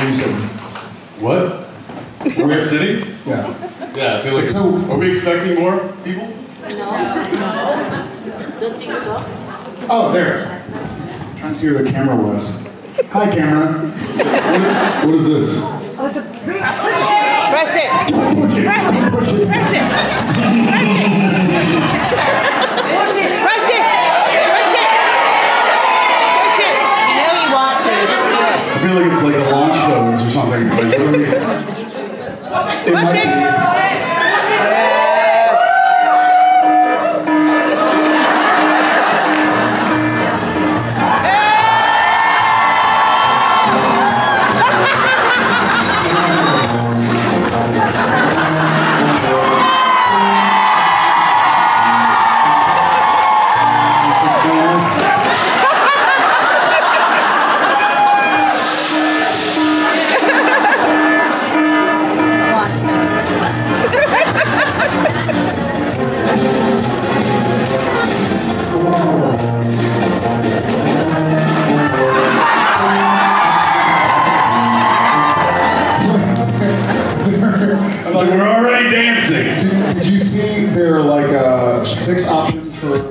you sitting? What? Are we sitting? Yeah. Yeah, I feel like. So, are we expecting more people? No. Don't think so. Oh, there. Trying to see where the camera was. Hi, camera. What is this? Press it. Push it. Press it. Push it. Press it. Push it. Press it. Push it. Push it. You know you want to. Just do it. I feel like it's like a launch codes or something. Like, what are we? Push it. I'm like, we're already dancing. Did you see there are like 6 options for like,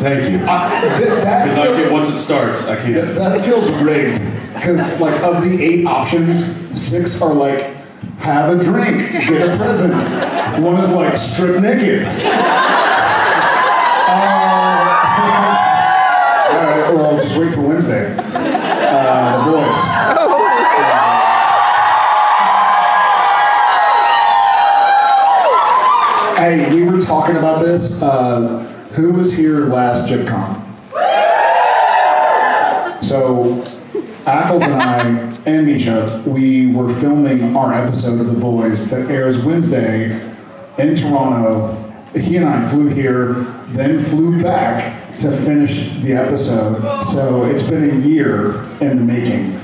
Thank you. that Because once it starts, I can't. That feels rigged. Because like of the 8 options, 6 are like have a drink, get a present. One is like strip naked. All right, well, just wait for Wednesday. The boys. Hey, we were talking about this. Who was here last JIB16? So, Ackles and I, and Misha, we were filming our episode of The Boys that airs Wednesday in Toronto. He and I flew here, then flew back to finish the episode. So it's been a year in the making.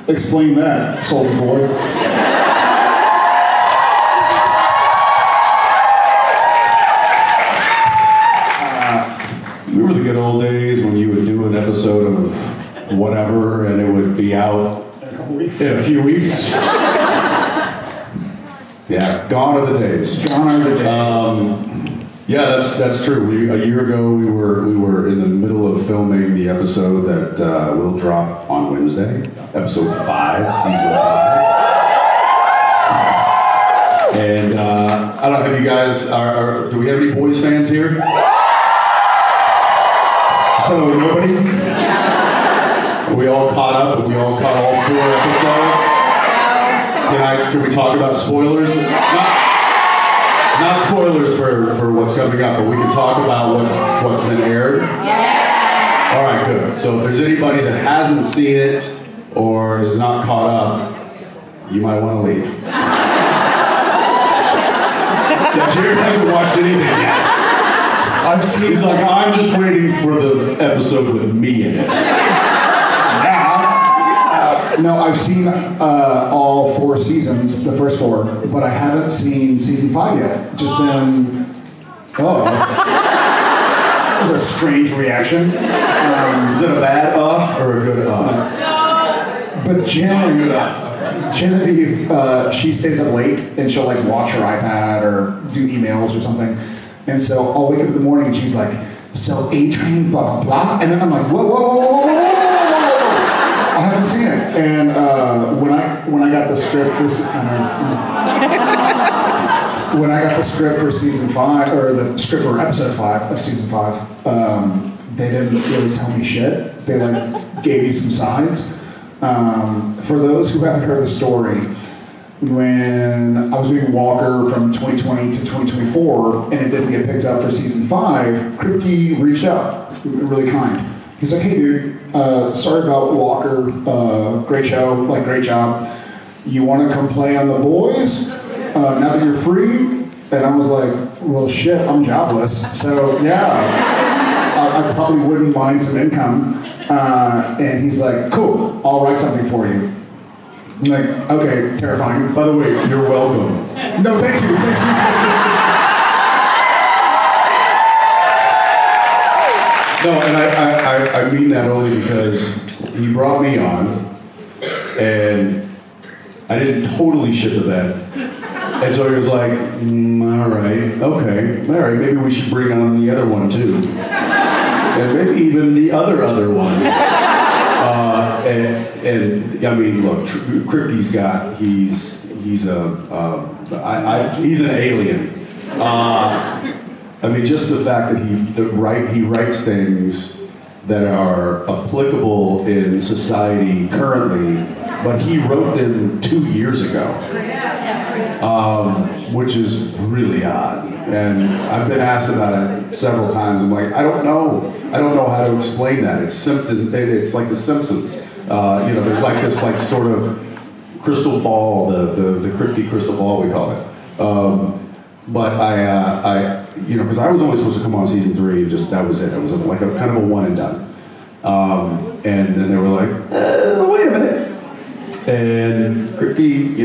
Explain that, Soldier Boy. Remember the good old days when you would do an episode of whatever and it would be out in a few weeks? Yeah, gone are the days. Gone are the days. Yeah, that's true. A year ago, we were in the middle of filming the episode that will drop on Wednesday, episode 5, season 5. And I don't know, have you guys? Do we have any Boys fans here? So nobody? Are we all caught up? Have we all caught all 4 episodes? Can we talk about spoilers? Not spoilers for what's coming up, but we can talk about what's been aired. Yes. All right, good. So if there's anybody that hasn't seen it or is not caught up, you might want to leave. Yeah, Jared hasn't watched anything yet. I've seen. He's like, I'm just waiting for the episode with me in it. No, I've seen all 4 seasons, the first 4, but I haven't seen season 5 yet. It's just been, that was a strange reaction. Is it a bad or a good But Genevieve, she stays up late and she'll like watch her iPad or do emails or something. And so I'll wake up in the morning and she's like, so A-Train, blah, blah, blah. And then I'm like, whoa, whoa, whoa, whoa, whoa, whoa. I haven't seen it, and when I got the script for when I got the script for season 5 or the script for episode 5 of season 5, they didn't really tell me shit. They like gave me some sides. For those who haven't heard the story, when I was doing Walker from 2020 to 2024, and it didn't get picked up for season 5, Kripke reached out, really kind. He's like, hey dude, sorry about Walker, great show, like great job. You want to come play on The Boys now that you're free? And I was like, well shit, I'm jobless. So yeah, I probably wouldn't mind some income. And he's like, cool, I'll write something for you. I'm like, okay, terrifying. By the way, you're welcome. No, thank you. No, and I mean that only because he brought me on, and I didn't totally shit the bed. And so he was like, all right, maybe we should bring on the other one too. And maybe even the other one. And I mean, look, Kripke's he's an alien. I mean, just the fact that he writes things that are applicable in society currently, but he wrote them 2 years ago, which is really odd. And I've been asked about it several times. I'm like, I don't know how to explain that. It's like The Simpsons. There's like this sort of crystal ball, the Kripke crystal ball we call it. But I because I was only supposed to come on season 3, and just that was it. It was like a kind of a one and done. And then they were like, wait a minute. And Kripke, he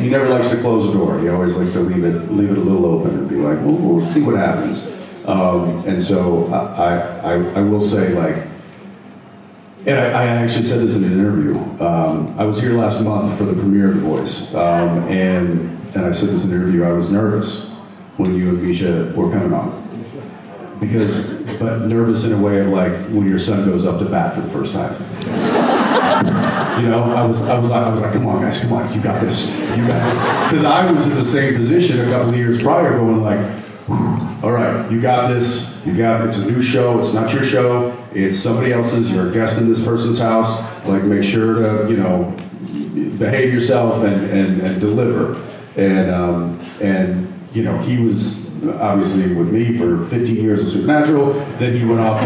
never likes to close the door. He always likes to leave it a little open and be like, well, we'll see what happens. And so I will say, like, and I actually said this in an interview. I was here last month for the premiere of The Voice, and I said this in an interview. I was nervous when you and Misha were coming on, but nervous in a way of like when your son goes up to bat for the first time. I was like, come on guys, come on, you got this, because I was in the same position a couple of years prior, going like, all right, you got this. It's a new show. It's not your show. It's somebody else's. You're a guest in this person's house. Like, make sure to, behave yourself and deliver. And he was obviously with me for 15 years of Supernatural. Then he went off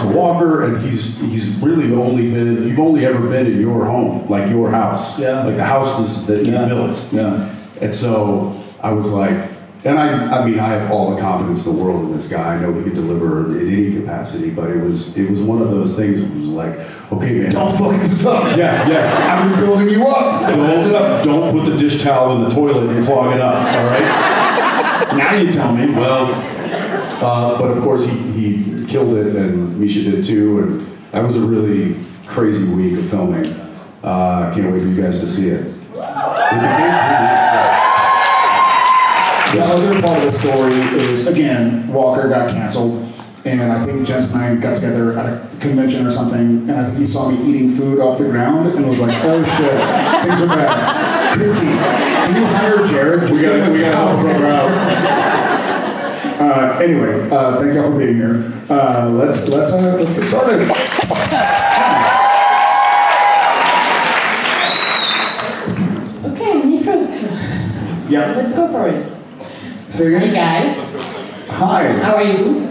to Walker, and he's really you've only ever been in your home, like your house, like the house that you built. Yeah. And so I was like. And I mean, I have all the confidence in the world in this guy. I know he can deliver in any capacity, but it was one of those things that was like, okay, man. Don't fuck this up. Yeah. I've been building you up. Don't put the dish towel in the toilet and clog it up, all right? Now you tell me. Well, but of course he killed it, and Misha did too, and that was a really crazy week of filming. Can't wait for you guys to see it. The other part of the story is, again, Walker got canceled, and I think Jess and I got together at a convention or something, and I think he saw me eating food off the ground, and was like, oh shit, things are bad. Kripke, can you hire Jared? We gotta help him out. Anyway, thank y'all for being here. Let's get started. Okay, me first. Yeah. Let's go for it. Say again? Hey guys, Hi. how are you?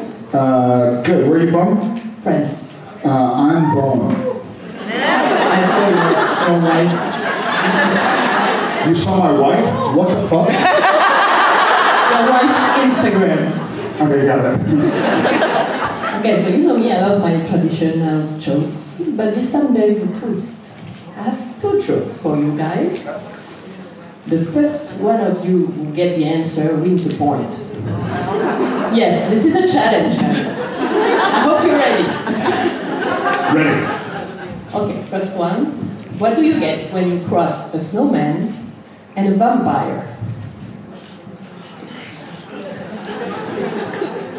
Good. Where are you from? Friends. I'm Bone. I saw your wife. You saw my wife? What the fuck? Your wife's Instagram. Okay, got it. Okay, so you know me, I love my traditional jokes, but this time there is a twist. I have 2 jokes for you guys. The first one of you who get the answer wins the point. Yes, this is a challenge, guys. I hope you're ready. Ready. Okay, first one. What do you get when you cross a snowman and a vampire?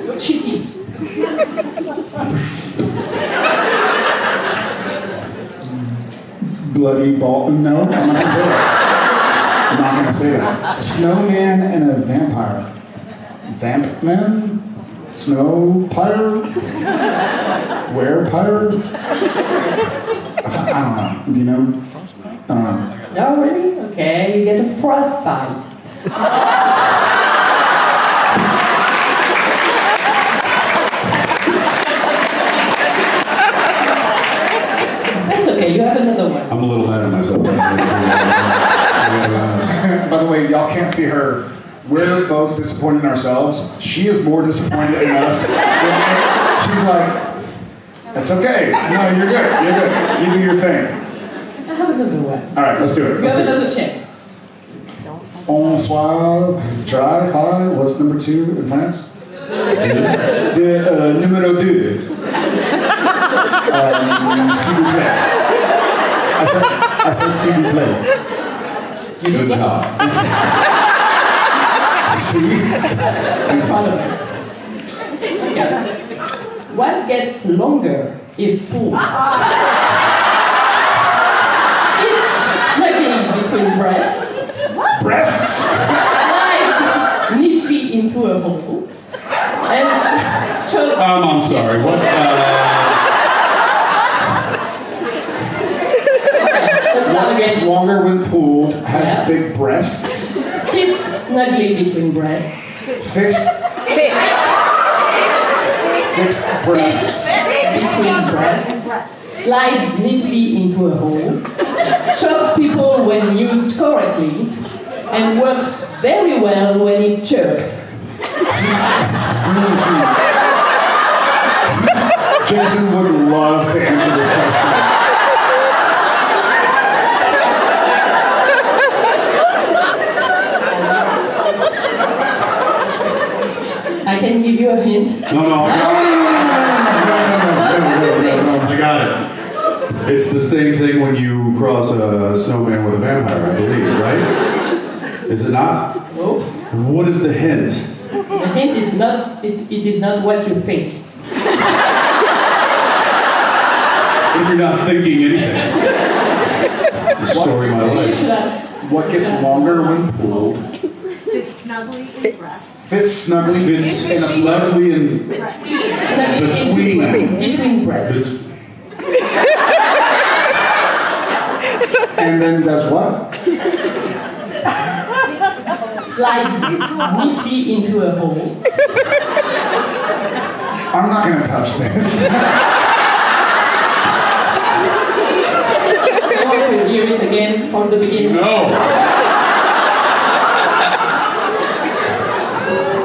You're cheating. Bloody ball. No, I'm not gonna say that. I'm not gonna say that. Snowman and a vampire. Vampman? Snowpire? Werepire? I don't know. Do you know? I don't know. No, really? Okay, you get a frostbite. That's okay, you have another one. I'm a little mad at myself. By the way, y'all can't see her. We're both disappointed in ourselves. She is more disappointed in us. She's like, that's okay. No, you're good. You're good. You do your thing. have another one. All right, let's do it. You Let's have do it. another chance. Bonsoir, try, five. What's number 2 in France? Numéro 2. S'il vous plaît. I said s'il vous plaît. Good job. See? I'm proud of it. Okay. What gets longer if pulled? It's snuggling between breasts, Breasts. slides neatly into a hole, and chokes. I'm sorry. What? Let's start What again. gets longer when pulled, has Yeah. big breasts, Fits snugly between breasts, fixed breasts, between breasts, slides neatly into a hole, chokes people when used correctly, and works very well when it jerks. Jensen would love to answer this question. I can give you a hint. No, I got it. It's the same thing when you cross a snowman with a vampire, I believe, right? Is it not? No. What is the hint? The hint is not, it is not what you think. If you're not thinking anything. It's the story of my You life. should have. What gets longer when pulled, Fits snugly in breath. fits snugly Fits in a snugly in Between breasts. and then does what? Slides neatly into a hole. I'm not going to touch this. I want to hear it again from the beginning. No.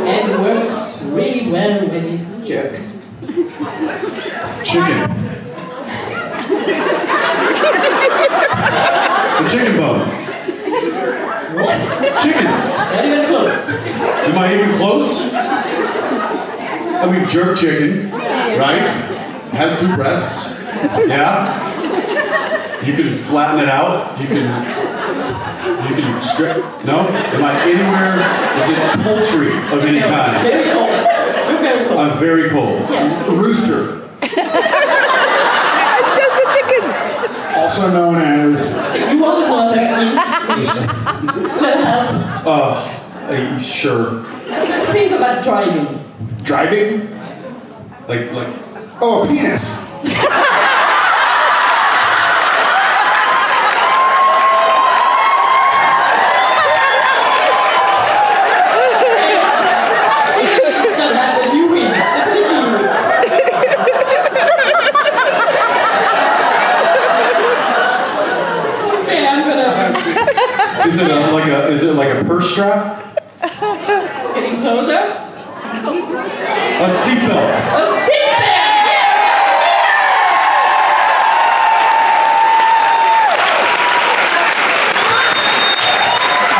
And works really well when it's jerked. Chicken. The chicken bone. What? Chicken. Not even close. Am I even close? I mean, jerk chicken, right? Has 2 breasts. Yeah. You can flatten it out. You can strip. No? Am I anywhere? Is it poultry of any kind? Very cold. You're very cold. I'm very cold. Yes. Rooster, It's just a chicken. also known as You want another hint? Will help. Sure. Think about driving. driving. Like. Oh, penis. It's not that, but you win. Definitely you win. Okay, I'm gonna. Is it like a purse strap? Getting closer. A seatbelt. A seatbelt!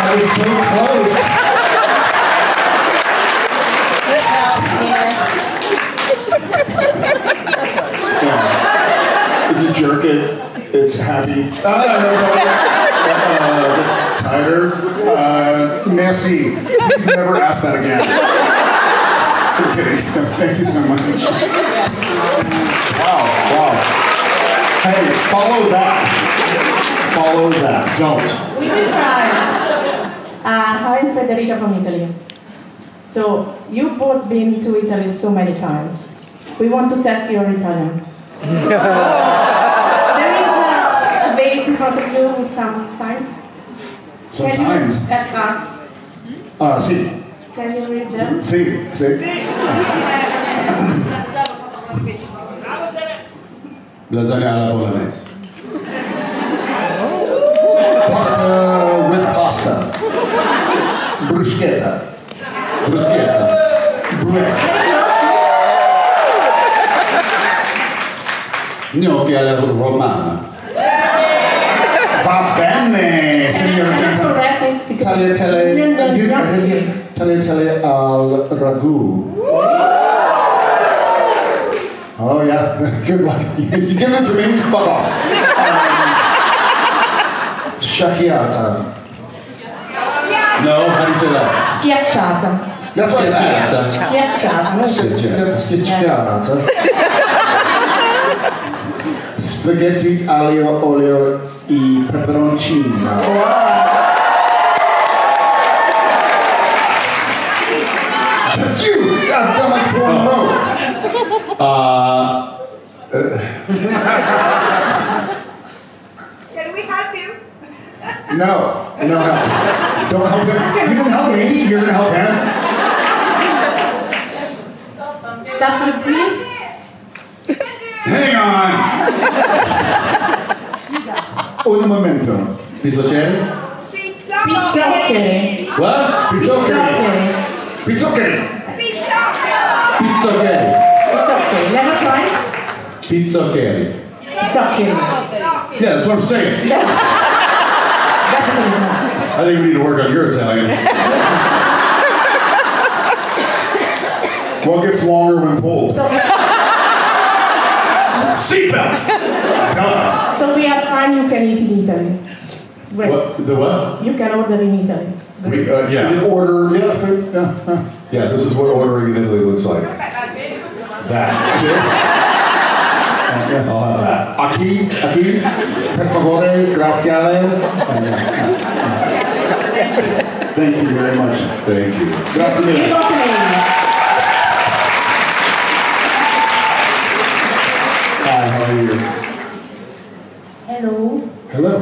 I was so close. If you jerk it, it's happy. It's tighter. Merci. Please never ask that again. I'm kidding. Thank you so much. Wow. Hey, follow that. Follow that. Don't. We will try. Hi, Federica from Italy. So, you've both been to Italy so many times. We want to test your Italian. There is a vase in front of you with some signs. Some Can signs. You, at cards. Sí. Can you read them? Sí. Lasagna alla bolognese. Pasta with pasta. Bruschetta. Bruschetta. Bread. Gnocchi alla romana. bene, signora Can I Jensen. correct it? Because Tagliatelle al ragù. Oh yeah, good luck. You give it to me, fuck off. Sciacchiata. No, how do you say that? Schiacciata. That's what I said. Schiacciata. non Schiacchiata. Spaghetti aglio, olio e peperoncino. That's you! I've done like 4 in a row. Can we help you? No help. Don't help him. You didn't help me. You're gonna help him. Starts with P. Hang on! Un momento. Pizzoccheri? Pizza. Pizzoccheri. What? Pizzoccheri. Pizzoccheri. Pizza. Pizzoccheri. Pizzoccheri. Never tried? Pizzoccheri. Pizzoccheri. Yeah, that's what I'm saying. Definitely not. I think we need to work on your Italian. What gets longer when pulled? Seatbelt! Duh. So we are fine, you can eat in Italy. Great. What? The what? You can order in Italy. Great. Yeah. You order, yeah, food, yeah. Yeah, this is what ordering in Italy looks like. That. Yes. I'll have that. Aquí, per favore, grazie. Thank you very much. Thank you. Grazie Keep mille. opening. Hi, how are you? Hello, Hello.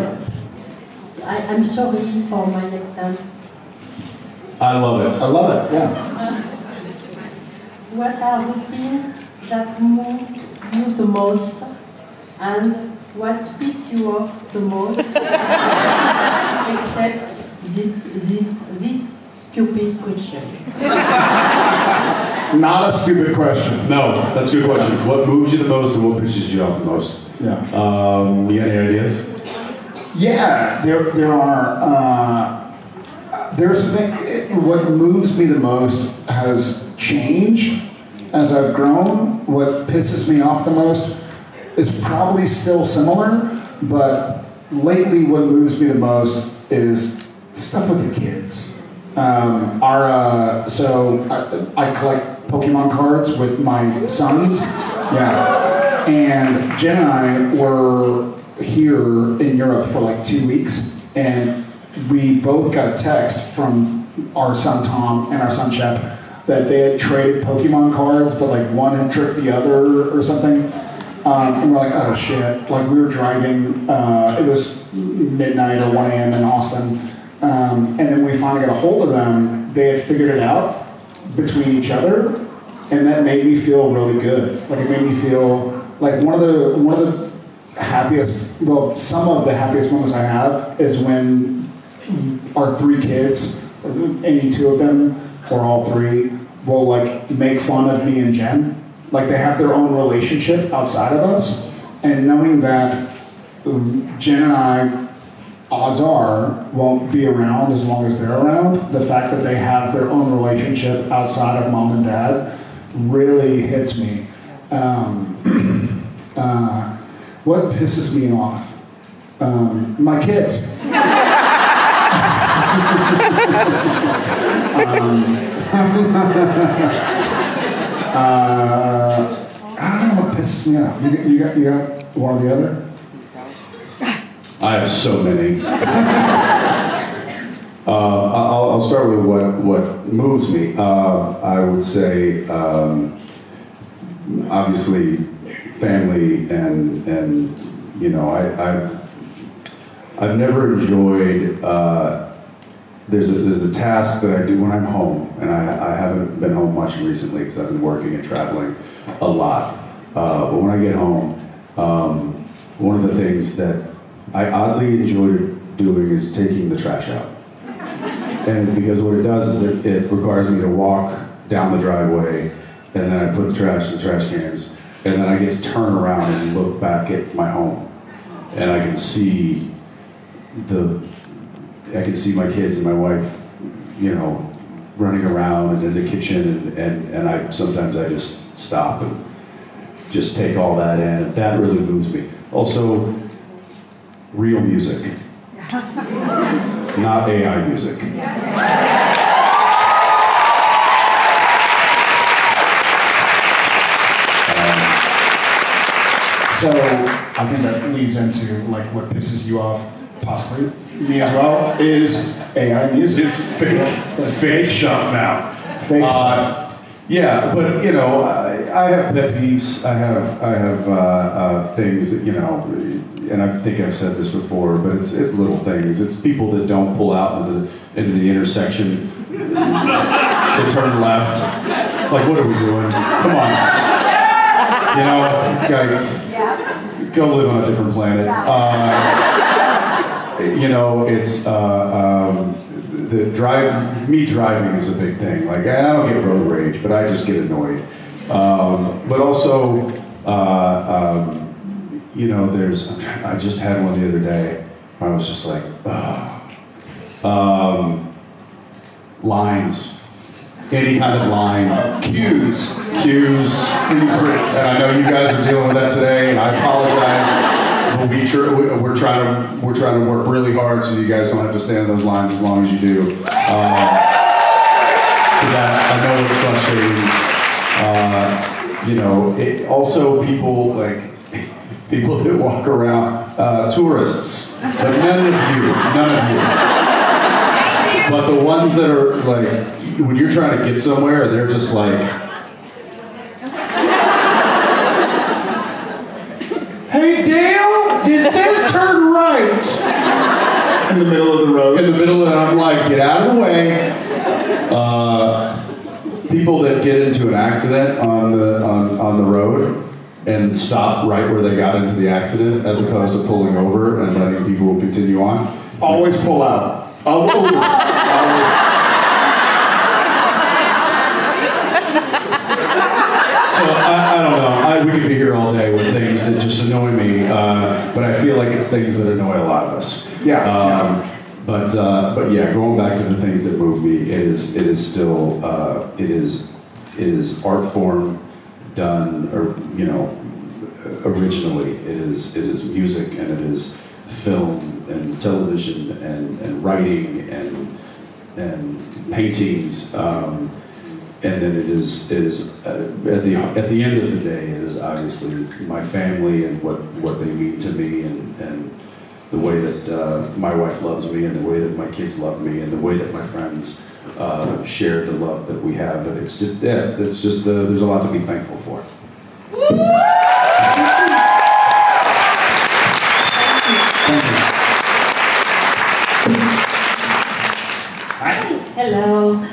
I'm sorry for my accent. I love it. I love it, yeah. What are the things that move you the most and what piss you off the most? Except this stupid question. Not a stupid question. No, that's a good question. What moves you the most and what pisses you off the most? Yeah. You got any ideas? Yeah, there are. There's a thing. What moves me the most has changed as I've grown. What pisses me off the most is probably still similar, but lately what moves me the most is stuff with the kids. I collect Pokemon cards with my sons. Yeah, and Jen and I were here in Europe for like 2 weeks, and we both got a text from our son Tom and our son Shep that they had traded Pokemon cards, but like one had tricked the other or something. And we're like, oh shit. Like we were driving, it was midnight or 1 a.m. in Austin. And then we finally got a hold of them. They had figured it out between each other. And that made me feel really good. Like it made me feel like one of the happiest, well, some of the happiest moments I have is when our 3 kids, any 2 of them, or all 3, will like make fun of me and Jen. Like they have their own relationship outside of us. And knowing that Jen and I, odds are, won't be around as long as they're around, the fact that they have their own relationship outside of mom and dad really hits me. What pisses me off? My kids. I don't know what pisses me off. You got one or the other? I have so many. I'll start with what moves me. I would say, obviously, family and you know, I've never enjoyed. There's a task that I do when I'm home, and I haven't been home much recently because I've been working and traveling a lot. But when I get home, one of the things that I oddly enjoy doing is taking the trash out. And because what it does is it requires me to walk down the driveway, and then I put the trash in the trash cans, and then I get to turn around and look back at my home. And I can see I can see my kids and my wife, you know, running around and in the kitchen, and I sometimes I just stop and just take all that in. That really moves me. Also, real music, not AI music. So I think that leads into like what pisses you off, possibly me as well, is AI music. It's fake stuff now. Fake stuff. Yeah, but you know, I have pet peeves. I have things that, you know, and I think I've said this before, but it's little things. It's people that don't pull out into the intersection to turn left. Like, what are we doing? Come on. You know, go live on a different planet. You know, it's me driving is a big thing. Like, I don't get road rage, but I just get annoyed. But also, you know, I just had one the other day where I was just like, lines. Any kind of line. Cues. And I know you guys are dealing with that today, and I apologize. We're trying to work really hard so you guys don't have to stand in those lines as long as you do. I know it's frustrating. You know, also people that walk around, tourists, but none of you. But the ones that are like, when you're trying to get somewhere, they're just like, "Hey Dale, it says turn right." In the middle of the road. In the middle, and I'm like, get out of the way. People that get into an accident on the road and stop right where they got into the accident, as opposed to pulling over and letting people continue on. Always pull out. Always. So I don't know. We could be here all day with things that just annoy me, but I feel like it's things that annoy a lot of us. Yeah. But yeah, going back to the things that move me, it is still it is art form done, or you know, originally it is music, and it is film and television and writing and paintings. And then it is at the end of the day, it is obviously my family and what they mean to me, and the way that my wife loves me, and the way that my kids love me, and the way that my friends share the love that we have. And it's just there's a lot to be thankful for. Hello.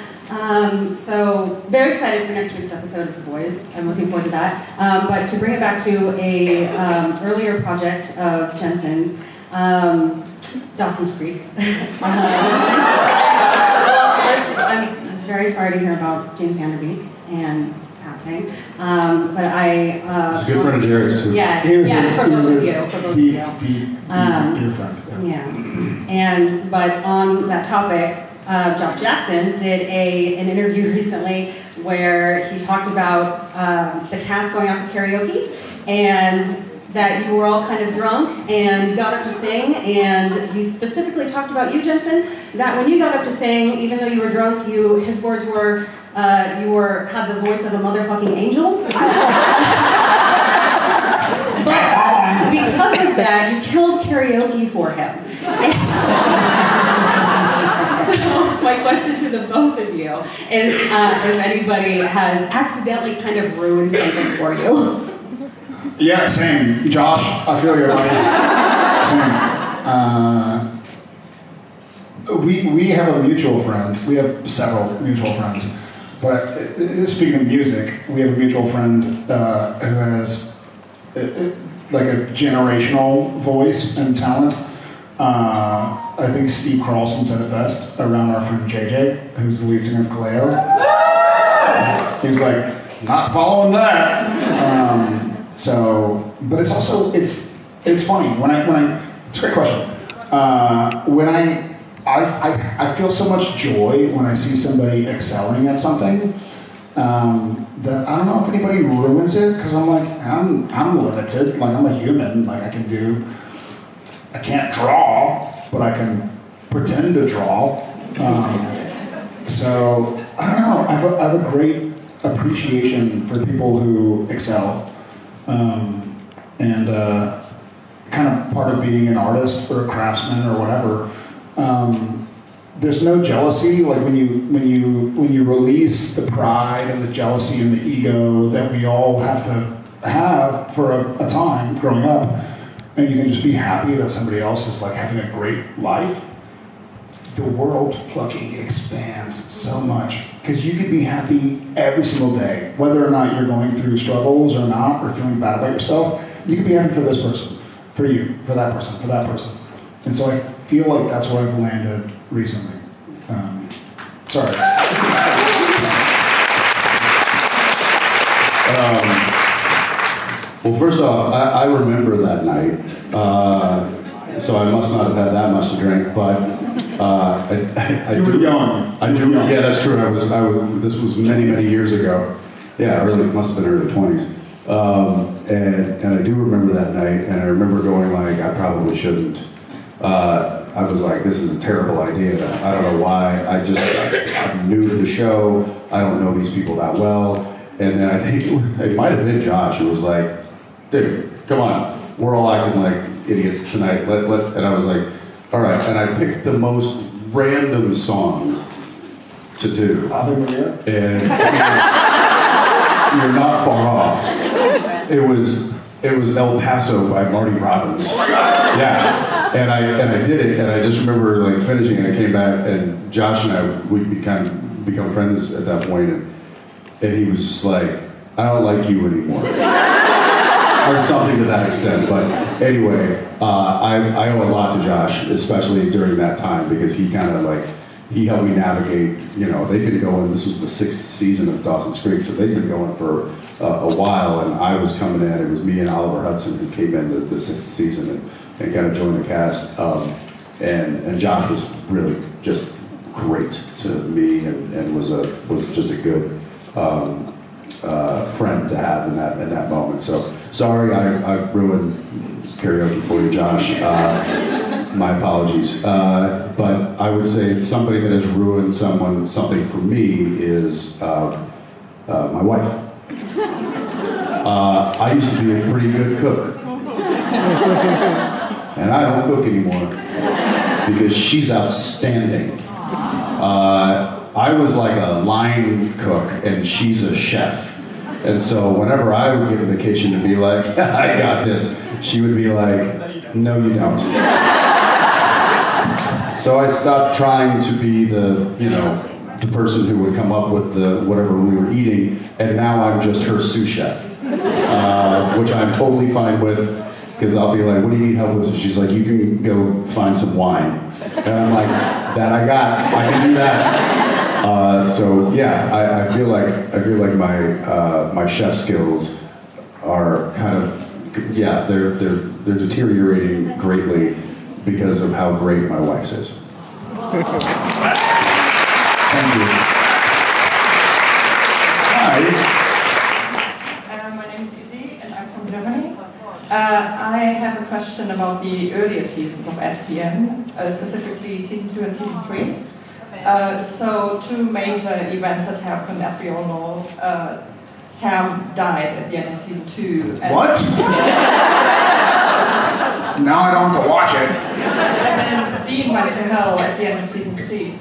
So very excited for next week's episode of The Boys. I'm looking forward to that. But to bring it back to a earlier project of Jensen's, Dawson's Creek. Well, first, I was very sorry to hear about James Vanderbeek and passing. But I... He's a good friend of Jerry's, too. Yes, for both of you. Dear friend. Yeah. But on that topic, Josh Jackson did an interview recently where he talked about the cast going out to karaoke, and that you were all kind of drunk and got up to sing, and he specifically talked about you, Jensen, that when you got up to sing, even though you were drunk, his words were, you had the voice of a motherfucking angel. But because of that, you killed karaoke for him. So my question to the both of you is if anybody has accidentally kind of ruined something for you. Yeah, same. Josh, I feel you, buddy. Same. We have a mutual friend. We have several mutual friends. But speaking of music, we have a mutual friend who has like a generational voice and talent. I think Steve Carlson said it best around our friend JJ, who's the lead singer of Kaleo. He's like, not following that. But it's also it's funny when I it's a great question. When I feel so much joy when I see somebody excelling at something that I don't know if anybody ruins it, because I'm like, I'm limited, like I'm a human, like I can't draw, but I can pretend to draw. So I don't know, I have a great appreciation for people who excel. And kind of part of being an artist or a craftsman or whatever, there's no jealousy. Like when you release the pride and the jealousy and the ego that we all have to have for a time growing up, and you can just be happy that somebody else is like having a great life, the world fucking expands so much. Because you could be happy every single day, whether or not you're going through struggles or not, or feeling bad about yourself. You could be happy for this person, for you, for that person, for that person. And so I feel like that's where I've landed recently. Sorry. Well, first off, I remember that night, so I must not have had that much to drink, but You were young. I do. Yeah, that's true. I was. This was many years ago. Yeah, really, must have been early 20s. And I do remember that night, and I remember going like, I probably shouldn't. I was like, this is a terrible idea. I don't know why. I'm new to the show. I don't know these people that well. And then I think it might have been Josh who was like, dude, come on. We're all acting like idiots tonight. And I was like, all right. And I picked the most random song to do. And you're not far off. It was El Paso by Marty Robbins. Yeah. And I did it, and I just remember like finishing, and I came back, and Josh and I, we kind of become friends at that point, and he was just like, I don't like you anymore. Or something to that extent. But anyway, I owe a lot to Josh, especially during that time, because he kind of like, he helped me navigate, they've been going, this was the 6th season of Dawson's Creek, so they've been going for a while, and I was coming in, it was me and Oliver Hudson who came into the 6th season and kind of joined the cast, and Josh was really just great to me, and was just a good friend to have in that moment. So sorry, I've ruined karaoke for you, Josh. My apologies. But I would say somebody that has ruined something for me is my wife. I used to be a pretty good cook. And I don't cook anymore because she's outstanding. I was like a line cook and she's a chef. And so whenever I would get a vacation to be like, I got this, she would be like, no you don't. So I stopped trying to be the person who would come up with whatever we were eating, and now I'm just her sous chef, which I'm totally fine with, because I'll be like, what do you need help with? And she's like, you can go find some wine. And I'm like, that I can do that. So yeah, I feel like my chef skills are kind of, they're deteriorating greatly because of how great my wife is. Thank you. Hi. My name is Izzy, and I'm from Germany. I have a question about the earlier seasons of SPN, specifically season 2 and season 3. So 2 major events that happened, as we all know. Sam died at the end of season 2. What? Now I don't have to watch it. And then Dean went to hell at the end of season 3.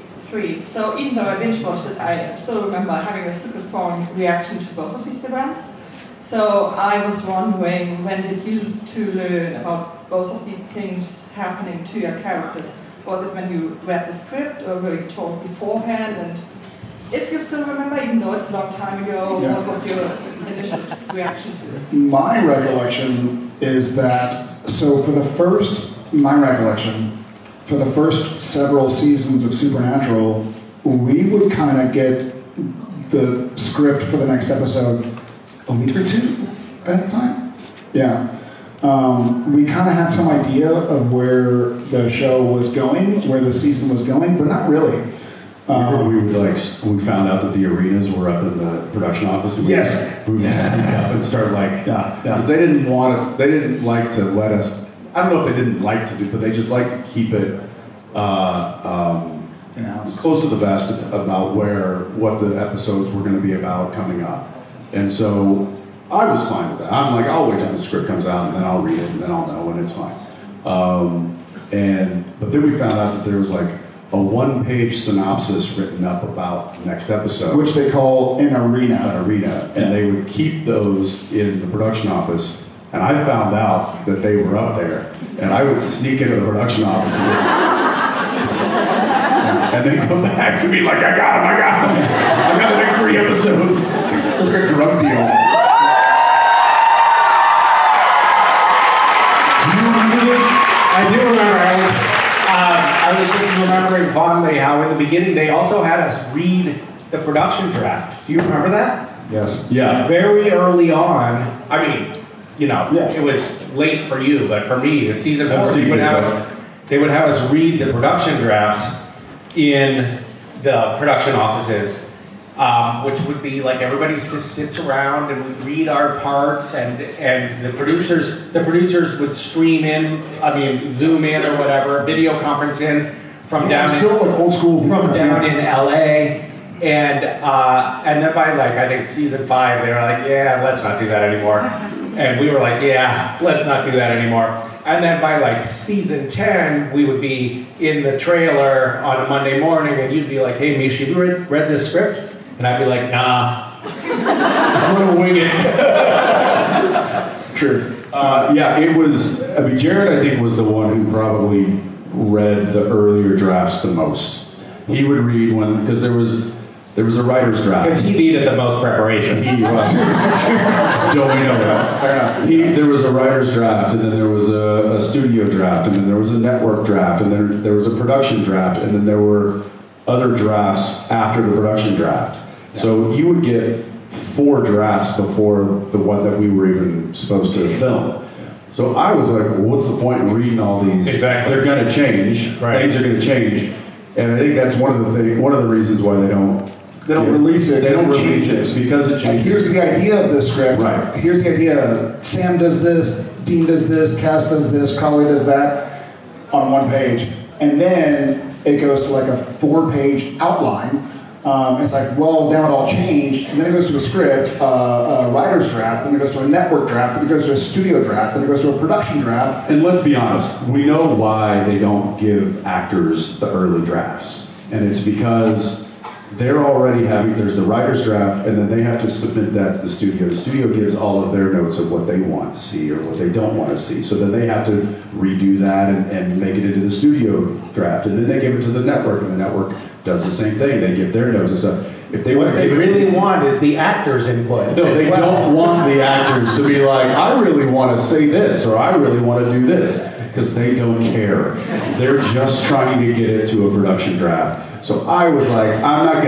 So even though I binge watched it, I still remember having a super strong reaction to both of these events. So I was wondering, when did you 2 learn about both of these things happening to your characters? Was it when you read the script, or were you told beforehand? And if you still remember, even though it's a long time ago, what was your initial reaction to it? My recollection is that, so for the first several seasons of Supernatural, we would kind of get the script for the next episode a week or 2 at a time. Yeah. we kind of had some idea of where the show was going, where the season was going, but not really. We found out that the arenas were up in the production office. And we would sneak up and start because they didn't like to let us. I don't know if they didn't like to do, but they just like to keep it close to the vest about what the episodes were going to be about coming up. And so I was fine with that. I'm like, I'll wait till the script comes out and then I'll read it and then I'll know and it's fine. But then we found out that there was like a one-page synopsis written up about the next episode, which they call an arena. And they would keep those in the production office. And I found out that they were up there, and I would sneak into the production office and then come back and be like, I got him. I got the next 3 episodes. It was like a drug deal. Do you remember this? I do remember. I was just remembering fondly how in the beginning they also had us read the production draft. Do you remember that? Yes. Yeah. Very early on, I mean, it was late for you, but for me, the season 4, they would have us read the production drafts in the production offices, which would be like everybody just sits around and we read our parts, and the producers would stream in, zoom in or whatever, video conference in from down old school from down in LA. And then by I think season 5, they were like, yeah, let's not do that anymore. And we were like, yeah, let's not do that anymore. And then by season 10, we would be in the trailer on a Monday morning, and you'd be like, hey, Mish, you read this script? And I'd be like, nah, I'm gonna wing it. True. It was. Jared, I think, was the one who probably read the earlier drafts the most. He would read because there was a writer's draft. Because he needed the most preparation. Don't we know that? Fair enough. There was a writer's draft, and then there was a studio draft, and then there was a network draft, and then there was a production draft, and then there were other drafts after the production draft. So you would get 4 drafts before the one that we were even supposed to film. So I was like, well, what's the point in reading all these? Exactly. They're going to change. Right. Things are going to change. And I think that's one of the reasons why they don't release it. They don't release it because it changes. Here's the idea of the script. Right. Here's the idea. Sam does this, Dean does this, Cass does this, Carly does that on one page. And then it goes to a 4-page outline. It's like, well, now it all changed. And then it goes to a script, a writer's draft, then it goes to a network draft, then it goes to a studio draft, then it goes to a production draft. And let's be honest, we know why they don't give actors the early drafts. And it's because they're already there's the writer's draft, and then they have to submit that to the studio. The studio gives all of their notes of what they want to see or what they don't want to see. So then they have to redo that and make it into the studio draft. And then they give it to the network, and the network does the same thing. They give their notes and stuff. If they What they really want is the actors' input. No, they don't want the actors to be like, I really want to say this, or I really want to do this, because they don't care. They're just trying to get it to a production draft. So I was like, I'm not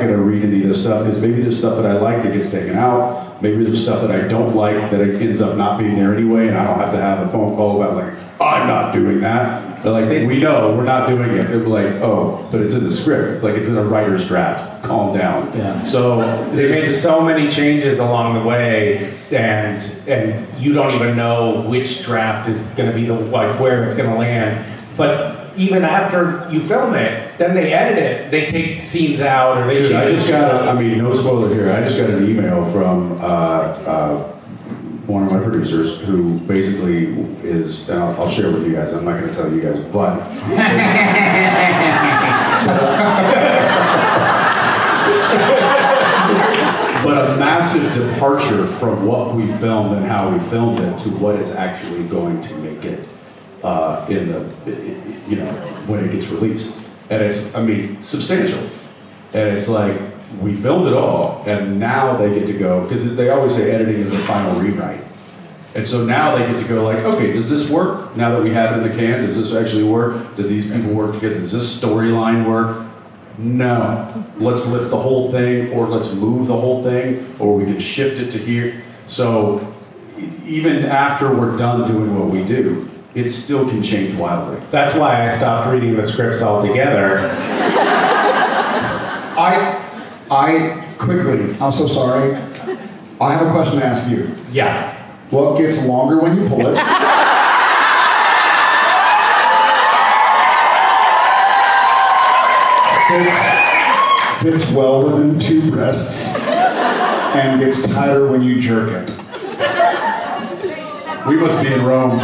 gonna read any of this stuff, because maybe there's stuff that I like that gets taken out. Maybe there's stuff that I don't like that it ends up not being there anyway, and I don't have to have a phone call about I'm not doing that. They're like, we know we're not doing it. They're like, oh, but it's in the script. It's like it's in a writer's draft. Calm down. Yeah. So they made so many changes along the way, and you don't even know which draft is going to be where it's going to land. But even after you film it, then they edit it. They take scenes out, or they change. I just got. No spoiler here. I just got an email from one of my producers who basically is, and I'll share with you guys. I'm not going to tell you guys, but. But a massive departure from what we filmed and how we filmed it to what is actually going to make it when it gets released. And it's, substantial. And it's like, we filmed it all, and now they get to go, because they always say editing is the final rewrite. And so now they get to go okay, does this work? Now that we have it in the can, does this actually work? Did these people work together? Does this storyline work? No. Let's lift the whole thing, or let's move the whole thing, or we can shift it to here. So even after we're done doing what we do, it still can change wildly. That's why I stopped reading the scripts altogether. I'm so sorry. I have a question to ask you. Yeah. What gets longer when you pull it? Fits well within 2 breasts and gets tighter when you jerk it. We must be in Rome.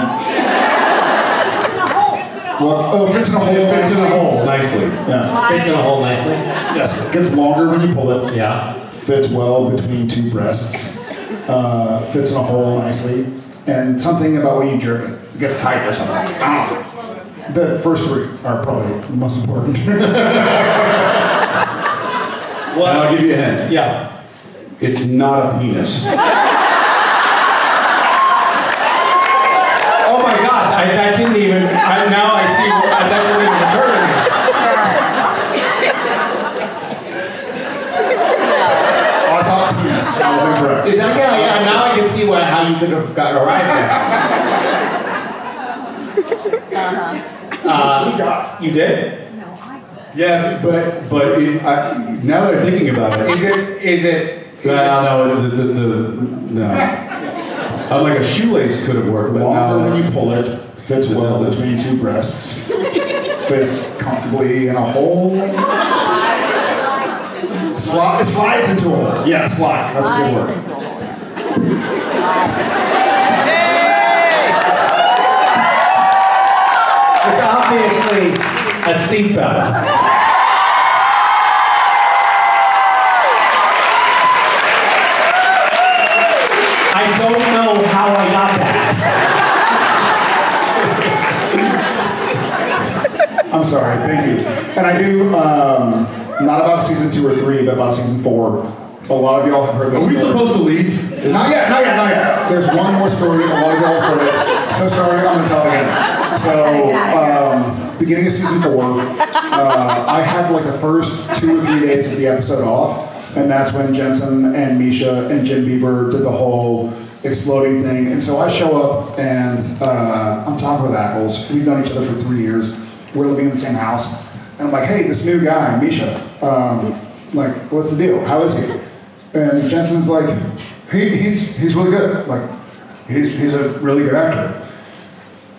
Well, fits in a hole. It fits in a hole nicely. Yeah. Fits in a hole nicely. Yes. Gets longer when you pull it. Yeah. Fits well between 2 breasts. Fits in a hole nicely. And something about when you jerk it. It gets tight or something. I don't know. The first 3 are probably the most important. Well, I'll give you a hint. Yeah. It's not a penis. Oh my God! That didn't even. Now I see. That didn't even occur to me. I thought penis. I was incorrect. Yeah. Now I can see how you could have got arrived at. You did? Yeah, but now that I'm thinking about it, Is it? no. Like a shoelace could have worked, but Longer now when you that's, pull it. Fits well between 2 breasts. Fits comfortably in a hole. It slides into a hole. Yeah, slides. That's a good word. It's obviously a seatbelt. I don't know how I got that. I'm sorry. Thank you. And I do, not about season 2 or 3, but about season 4. A lot of y'all have heard this. are we supposed to leave? Not yet. There's one more story. A lot of y'all have heard it. So sorry, I'm going to tell it again. So, beginning of season 4, I had like the first 2 or 3 days of the episode off. And that's when Jensen and Misha and Jim Bieber did the whole exploding thing. And so I show up and I'm talking with Apples. We've known each other for 3 years. We're living in the same house. And I'm like, hey, this new guy, Misha, like, what's the deal? How is he? And Jensen's like, he's really good. Like, he's a really good actor.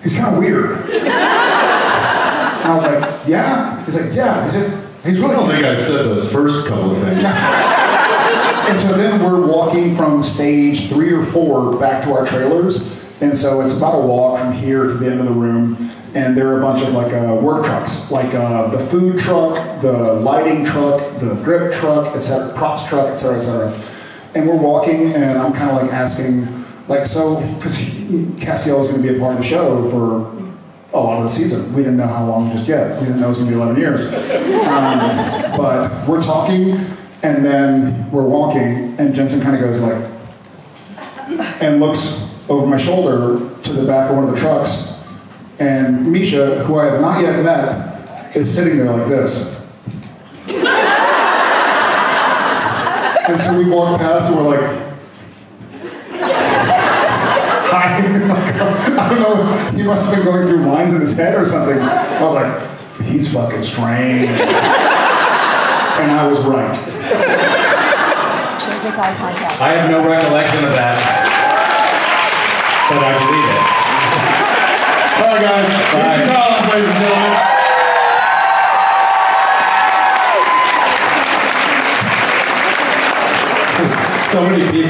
He's kind of weird. And I was like, yeah? He's like, yeah. He's really I don't good. think I said those first couple of things. And so then we're walking from stage 3 or 4 back to our trailers. And so it's about a walk from here to the end of the room. And there are a bunch of like work trucks, like the food truck, the lighting truck, the grip truck, etc., props truck, etc., etc. And we're walking, and I'm kind of like asking, like, so, because Castiel is going to be a part of the show for a lot of the season. We didn't know how long just yet. We didn't know it was going to be 11 years. But we're talking, and then we're walking, and Jensen kind of goes like, and looks over my shoulder to the back of one of the trucks. And Misha, who I have not yet met, is sitting there like this. And so we walk past and we're like, hi. I don't know, he must have been going through lines in his head or something. I was like, he's fucking strange. And I was right. I have no recollection of that, but I believe it. All right, guys. Richard Collins, ladies and gentlemen. So many people.